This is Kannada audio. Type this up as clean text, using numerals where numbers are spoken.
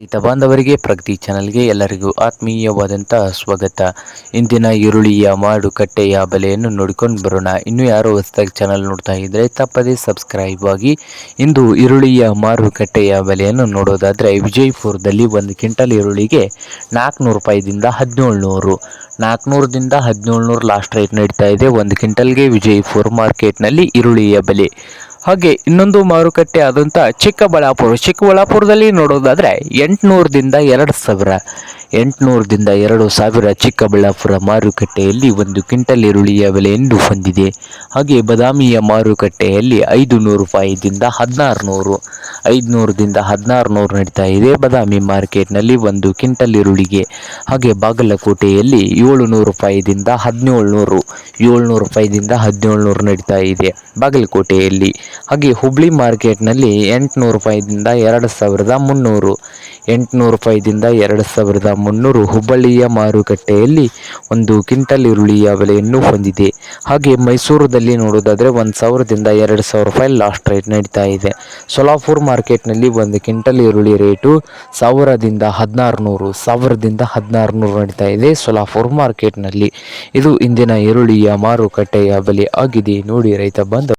ರೈತ ಬಾಂಧವರಿಗೆ ಪ್ರಗತಿ ಚಾನಲ್ಗೆ ಎಲ್ಲರಿಗೂ ಆತ್ಮೀಯವಾದಂತಹ ಸ್ವಾಗತ. ಇಂದಿನ ಈರುಳ್ಳಿಯ ಮಾರುಕಟ್ಟೆಯ ಬೆಲೆಯನ್ನು ನೋಡಿಕೊಂಡು ಬರೋಣ. ಇನ್ನು ಯಾರು ಹೊಸದಾಗಿ ಚಾನಲ್ ನೋಡ್ತಾ ಇದ್ರೆ ತಪ್ಪದೇ ಸಬ್ಸ್ಕ್ರೈಬ್ ಆಗಿ. ಇಂದು ಈರುಳ್ಳಿಯ ಮಾರುಕಟ್ಟೆಯ ಬೆಲೆಯನ್ನು ನೋಡೋದಾದ್ರೆ ವಿಜಯಪುರದಲ್ಲಿ ಒಂದು ಕ್ವಿಂಟಲ್ ಈರುಳ್ಳಿಗೆ 400 ರೂಪಾಯಿದಿಂದ 1700, 400ದಿಂದ 1700 ಲಾಸ್ಟ್ ರೇಟ್ ನಡೀತಾ ಇದೆ ಒಂದು ಕ್ವಿಂಟಲ್ಗೆ ವಿಜಯಪುರ ಮಾರ್ಕೆಟ್ನಲ್ಲಿ ಈರುಳ್ಳಿಯ ಬೆಲೆ. ಹಾಗೆ ಇನ್ನೊಂದು ಮಾರುಕಟ್ಟೆ ಆದಂಥ ಚಿಕ್ಕಬಳ್ಳಾಪುರದಲ್ಲಿ ನೋಡೋದಾದರೆ 800ದಿಂದ 2000, 800ದಿಂದ 2000 ಚಿಕ್ಕಬಳ್ಳಾಪುರ ಮಾರುಕಟ್ಟೆಯಲ್ಲಿ ಒಂದು ಕ್ವಿಂಟಲ್ ಈರುಳ್ಳಿಯ ಬೆಲೆಯನ್ನು ಹೊಂದಿದೆ. ಹಾಗೆ ಬದಾಮಿಯ ಮಾರುಕಟ್ಟೆಯಲ್ಲಿ 500 ರೂಪಾಯಿದಿಂದ 1600, 500ದಿಂದ 1600 ನಡೀತಾ ಇದೆ ಬದಾಮಿ ಮಾರ್ಕೆಟ್ನಲ್ಲಿ ಒಂದು ಕ್ವಿಂಟಲ್ ಈರುಳ್ಳಿಗೆ. ಹಾಗೆ ಬಾಗಲಕೋಟೆಯಲ್ಲಿ 700 ರೂಪಾಯಿದಿಂದ 1700, 700 ರೂಪಾಯಿದಿಂದ 1700 ನಡೀತಾ ಇದೆ ಬಾಗಲಕೋಟೆಯಲ್ಲಿ. ಹಾಗೆ ಹುಬ್ಳಿ ಮಾರ್ಕೆಟ್ನಲ್ಲಿ 800 ರೂಪಾಯಿದಿಂದ 2300, 800 ರೂಪಾಯಿದಿಂದ 2300 ಹುಬ್ಬಳ್ಳಿಯ ಮಾರುಕಟ್ಟೆಯಲ್ಲಿ ಒಂದು ಕ್ವಿಂಟಲ್ ಈರುಳ್ಳಿಯ ಬೆಲೆಯನ್ನು ಹೊಂದಿದೆ. ಹಾಗೆ ಮೈಸೂರದಲ್ಲಿ ನೋಡೋದಾದರೆ 1000ದಿಂದ 2000 ರೂಪಾಯಿ ಲಾಸ್ಟ್ ರೇಟ್ ನಡೀತಾ ಇದೆ. ಸೋಲಾಪುರ್ ಮಾರ್ಕೆಟ್ನಲ್ಲಿ ಒಂದು ಕ್ವಿಂಟಲ್ ಈರುಳ್ಳಿ ರೇಟು 1000ದಿಂದ 1600, 1000ದಿಂದ 1600 ನಡೀತಾ ಇದೆ ಸೋಲಾಪುರ್ ಮಾರ್ಕೆಟ್ನಲ್ಲಿ. ಇದು ಇಂದಿನ ಈರುಳ್ಳಿಯ ಮಾರುಕಟ್ಟೆಯ ಬೆಲೆ ಆಗಿದೆ ನೋಡಿ ರೈತ ಬಂದ.